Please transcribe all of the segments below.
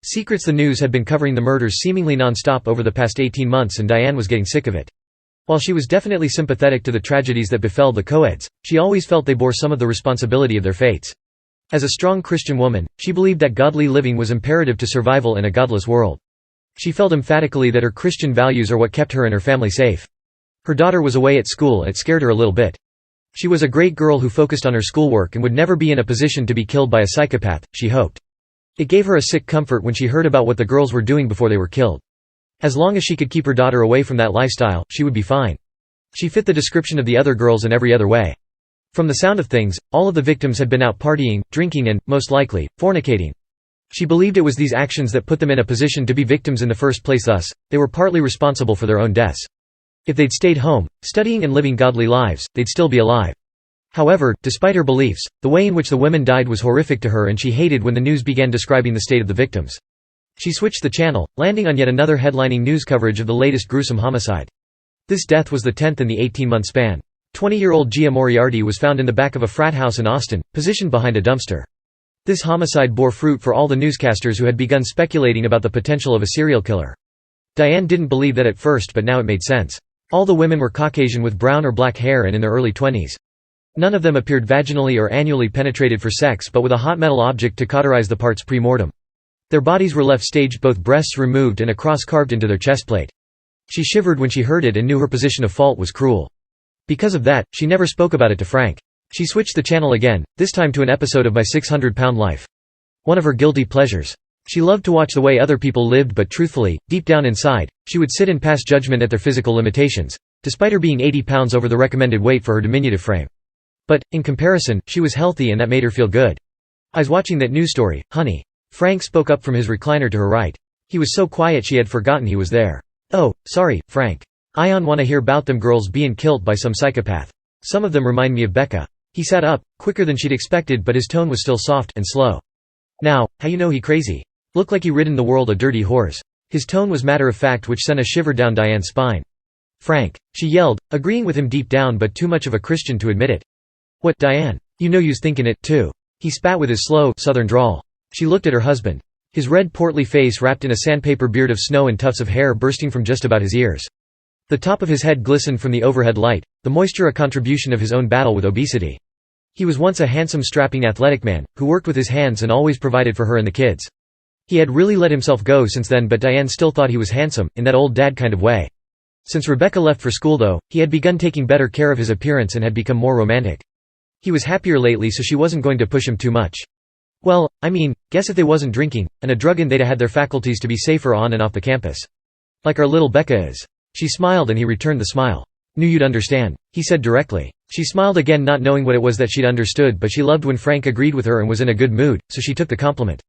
Secrets. The news had been covering the murders seemingly non-stop over the past 18 months, and Diane was getting sick of it. While she was definitely sympathetic to the tragedies that befell the co-eds, she always felt they bore some of the responsibility of their fates. As a strong Christian woman, she believed that godly living was imperative to survival in a godless world. She felt emphatically that her Christian values are what kept her and her family safe. Her daughter was away at school and it scared her a little bit. She was a great girl who focused on her schoolwork and would never be in a position to be killed by a psychopath, she hoped. It gave her a sick comfort when she heard about what the girls were doing before they were killed. As long as she could keep her daughter away from that lifestyle, she would be fine. She fit the description of the other girls in every other way. From the sound of things, all of the victims had been out partying, drinking and, most likely, fornicating. She believed it was these actions that put them in a position to be victims in the first place, thus, they were partly responsible for their own deaths. If they'd stayed home, studying and living godly lives, they'd still be alive. However, despite her beliefs, the way in which the women died was horrific to her, and she hated when the news began describing the state of the victims. She switched the channel, landing on yet another headlining news coverage of the latest gruesome homicide. This death was the 10th in the 18-month span. 20-year-old Gia Moriarty was found in the back of a frat house in Austin, positioned behind a dumpster. This homicide bore fruit for all the newscasters who had begun speculating about the potential of a serial killer. Diane didn't believe that at first, but now it made sense. All the women were Caucasian with brown or black hair and in their early 20s. None of them appeared vaginally or annually penetrated for sex, but with a hot metal object to cauterize the parts pre-mortem. Their bodies were left staged, both breasts removed and a cross carved into their chestplate. She shivered when she heard it and knew her position of fault was cruel. Because of that, she never spoke about it to Frank. She switched the channel again, this time to an episode of My 600-Pound Life. One of her guilty pleasures. She loved to watch the way other people lived, but truthfully, deep down inside, she would sit and pass judgment at their physical limitations, despite her being 80 pounds over the recommended weight for her diminutive frame. But, in comparison, she was healthy and that made her feel good. "I was watching that news story, honey." Frank spoke up from his recliner to her right. He was so quiet she had forgotten he was there. "Oh, sorry, Frank. I don't wanna hear about them girls being killed by some psychopath. Some of them remind me of Becca." He sat up, quicker than she'd expected, but his tone was still soft and slow. "Now, how you know he crazy? Look like he ridden the world a dirty horse." His tone was matter-of-fact, which sent a shiver down Diane's spine. "Frank," she yelled, agreeing with him deep down but too much of a Christian to admit it. "What, Diane? You know you's thinking it, too." He spat with his slow, southern drawl. She looked at her husband. His red portly face wrapped in a sandpaper beard of snow and tufts of hair bursting from just about his ears. The top of his head glistened from the overhead light, the moisture a contribution of his own battle with obesity. He was once a handsome, strapping athletic man, who worked with his hands and always provided for her and the kids. He had really let himself go since then, but Diane still thought he was handsome, in that old dad kind of way. Since Rebecca left for school though, he had begun taking better care of his appearance and had become more romantic. He was happier lately, so she wasn't going to push him too much. Well, I mean, guess if they wasn't drinking, and a drug in, they'd had their faculties to be safer on and off the campus. Like our little Becca is. She smiled and he returned the smile. "Knew you'd understand," he said directly. She smiled again, not knowing what it was that she'd understood, but she loved when Frank agreed with her and was in a good mood, so she took the compliment.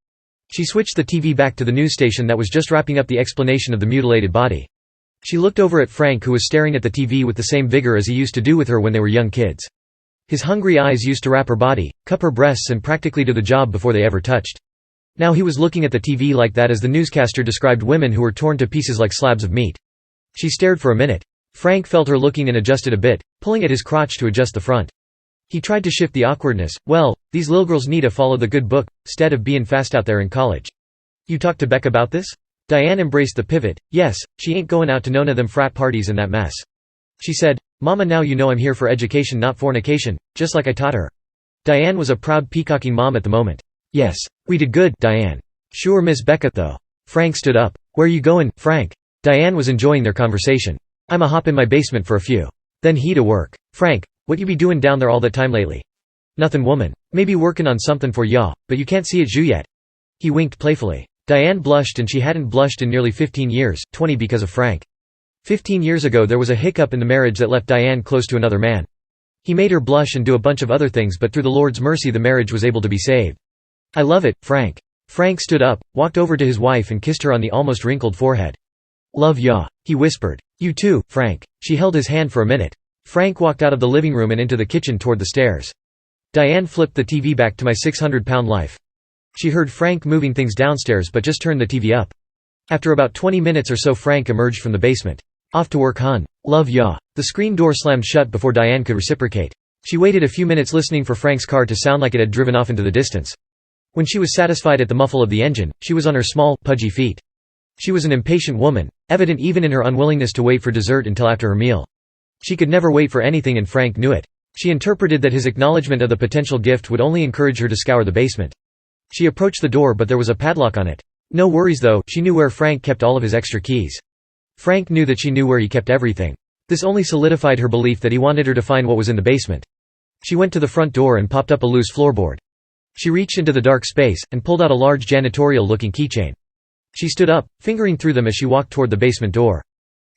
She switched the TV back to the news station that was just wrapping up the explanation of the mutilated body. She looked over at Frank, who was staring at the TV with the same vigor as he used to do with her when they were young kids. His hungry eyes used to wrap her body, cup her breasts and practically do the job before they ever touched. Now he was looking at the TV like that as the newscaster described women who were torn to pieces like slabs of meat. She stared for a minute. Frank felt her looking and adjusted a bit, pulling at his crotch to adjust the front. He tried to shift the awkwardness. "Well, these lil girls need to follow the good book, 'stead of bein' fast out there in college." "You talked to Beck about this?" Diane embraced the pivot. "Yes, she ain't going out to none of them frat parties and that mess." She said, "Mama, now you know I'm here for education, not fornication, just like I taught her." Diane was a proud, peacocking mom at the moment. "Yes, we did good, Diane." "Sure, Miss Becca, though." Frank stood up. "Where you going, Frank?" Diane was enjoying their conversation. "I'm a hop in my basement for a few. Then he to work." "Frank, what you be doing down there all the time lately?" "Nothin', woman. Maybe workin' on something for ya, but you can't see it ju yet." He winked playfully. Diane blushed, and she hadn't blushed in nearly 15 years, 20 because of Frank. 15 years ago there was a hiccup in the marriage that left Diane close to another man. He made her blush and do a bunch of other things, but through the Lord's mercy the marriage was able to be saved. "I love it, Frank." Frank stood up, walked over to his wife and kissed her on the almost wrinkled forehead. "Love ya," he whispered. "You too, Frank." She held his hand for a minute. Frank walked out of the living room and into the kitchen toward the stairs. Diane flipped the TV back to My 600-Pound Life. She heard Frank moving things downstairs but just turned the TV up. After about 20 minutes or so Frank emerged from the basement. "Off to work, hun. Love ya." The screen door slammed shut before Diane could reciprocate. She waited a few minutes listening for Frank's car to sound like it had driven off into the distance. When she was satisfied at the muffle of the engine, she was on her small, pudgy feet. She was an impatient woman, evident even in her unwillingness to wait for dessert until after her meal. She could never wait for anything and Frank knew it. She interpreted that his acknowledgement of the potential gift would only encourage her to scour the basement. She approached the door but there was a padlock on it. No worries though, she knew where Frank kept all of his extra keys. Frank knew that she knew where he kept everything. This only solidified her belief that he wanted her to find what was in the basement. She went to the front door and popped up a loose floorboard. She reached into the dark space, and pulled out a large janitorial-looking keychain. She stood up, fingering through them as she walked toward the basement door.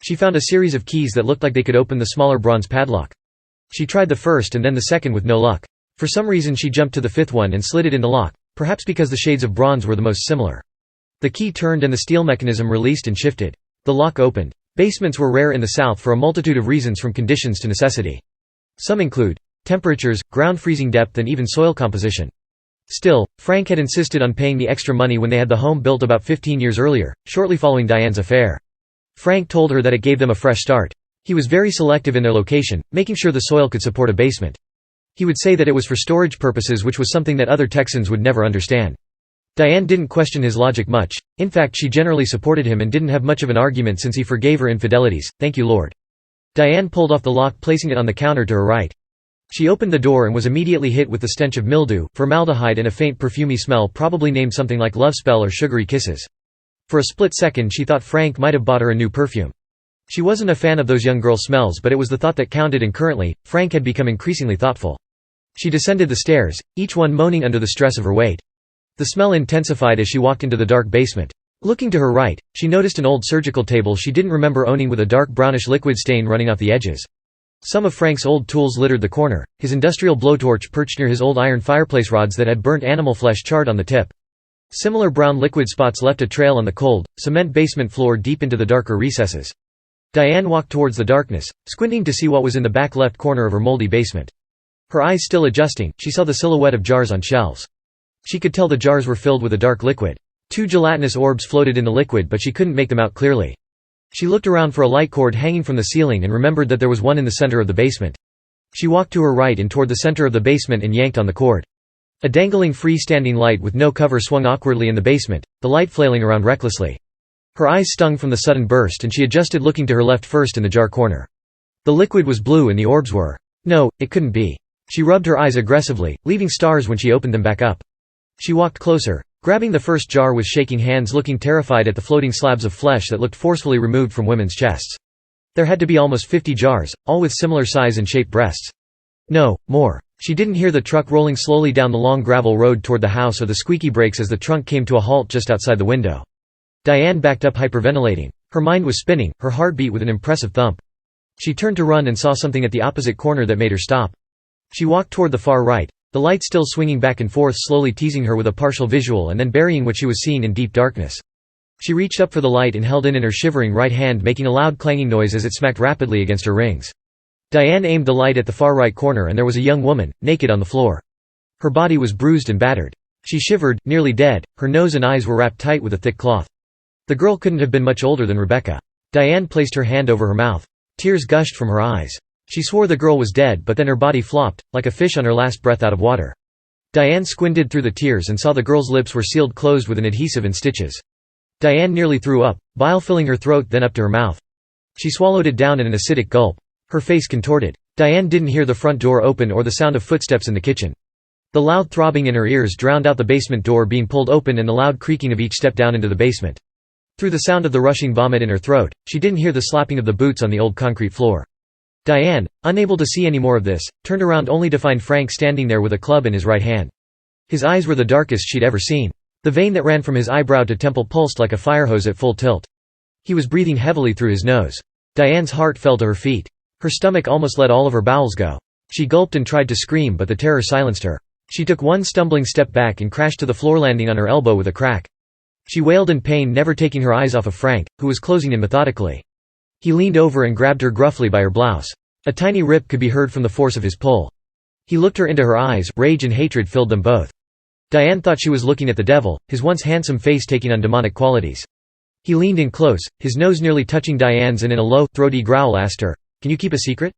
She found a series of keys that looked like they could open the smaller bronze padlock. She tried the first and then the second with no luck. For some reason she jumped to the fifth one and slid it in the lock, perhaps because the shades of bronze were the most similar. The key turned and the steel mechanism released and shifted. The lock opened. Basements were rare in the South for a multitude of reasons, from conditions to necessity. Some include temperatures, ground freezing depth and even soil composition. Still, Frank had insisted on paying the extra money when they had the home built about 15 years earlier, shortly following Diane's affair. Frank told her that it gave them a fresh start. He was very selective in their location, making sure the soil could support a basement. He would say that it was for storage purposes, which was something that other Texans would never understand. Diane didn't question his logic much. In fact, she generally supported him and didn't have much of an argument since he forgave her infidelities. "Thank you, Lord." Diane pulled off the lock, placing it on the counter to her right. She opened the door and was immediately hit with the stench of mildew, formaldehyde and a faint perfumey smell probably named something like Love Spell or Sugary Kisses. For a split second she thought Frank might have bought her a new perfume. She wasn't a fan of those young girl smells, but it was the thought that counted, and currently, Frank had become increasingly thoughtful. She descended the stairs, each one moaning under the stress of her weight. The smell intensified as she walked into the dark basement. Looking to her right, she noticed an old surgical table she didn't remember owning, with a dark brownish liquid stain running off the edges. Some of Frank's old tools littered the corner, his industrial blowtorch perched near his old iron fireplace rods that had burnt animal flesh charred on the tip. Similar brown liquid spots left a trail on the cold, cement basement floor deep into the darker recesses. Diane walked towards the darkness, squinting to see what was in the back left corner of her moldy basement. Her eyes still adjusting, she saw the silhouette of jars on shelves. She could tell the jars were filled with a dark liquid. 2 gelatinous orbs floated in the liquid, but she couldn't make them out clearly. She looked around for a light cord hanging from the ceiling and remembered that there was one in the center of the basement. She walked to her right and toward the center of the basement and yanked on the cord. A dangling free-standing light with no cover swung awkwardly in the basement, the light flailing around recklessly. Her eyes stung from the sudden burst and she adjusted, looking to her left first in the jar corner. The liquid was blue and the orbs were. No, it couldn't be. She rubbed her eyes aggressively, leaving stars when she opened them back up. She walked closer, grabbing the first jar with shaking hands, looking terrified at the floating slabs of flesh that looked forcefully removed from women's chests. There had to be almost 50 jars, all with similar size and shaped breasts. No, more. She didn't hear the truck rolling slowly down the long gravel road toward the house or the squeaky brakes as the trunk came to a halt just outside the window. Diane backed up, hyperventilating. Her mind was spinning, her heart beat with an impressive thump. She turned to run and saw something at the opposite corner that made her stop. She walked toward the far right, the light still swinging back and forth, slowly teasing her with a partial visual and then burying what she was seeing in deep darkness. She reached up for the light and held it in her shivering right hand, making a loud clanging noise as it smacked rapidly against her rings. Diane aimed the light at the far right corner and there was a young woman, naked on the floor. Her body was bruised and battered. She shivered, nearly dead, her nose and eyes were wrapped tight with a thick cloth. The girl couldn't have been much older than Rebecca. Diane placed her hand over her mouth. Tears gushed from her eyes. She swore the girl was dead, but then her body flopped, like a fish on her last breath out of water. Diane squinted through the tears and saw the girl's lips were sealed closed with an adhesive and stitches. Diane nearly threw up, bile filling her throat then up to her mouth. She swallowed it down in an acidic gulp. Her face contorted. Diane didn't hear the front door open or the sound of footsteps in the kitchen. The loud throbbing in her ears drowned out the basement door being pulled open and the loud creaking of each step down into the basement. Through the sound of the rushing vomit in her throat, she didn't hear the slapping of the boots on the old concrete floor. Diane, unable to see any more of this, turned around only to find Frank standing there with a club in his right hand. His eyes were the darkest she'd ever seen. The vein that ran from his eyebrow to temple pulsed like a fire hose at full tilt. He was breathing heavily through his nose. Diane's heart fell to her feet. Her stomach almost let all of her bowels go. She gulped and tried to scream, but the terror silenced her. She took one stumbling step back and crashed to the floor, landing on her elbow with a crack. She wailed in pain, never taking her eyes off of Frank, who was closing in methodically. He leaned over and grabbed her gruffly by her blouse. A tiny rip could be heard from the force of his pull. He looked her into her eyes, rage and hatred filled them both. Diane thought she was looking at the devil, his once handsome face taking on demonic qualities. He leaned in close, his nose nearly touching Diane's, and in a low, throaty growl asked her, "Can you keep a secret?"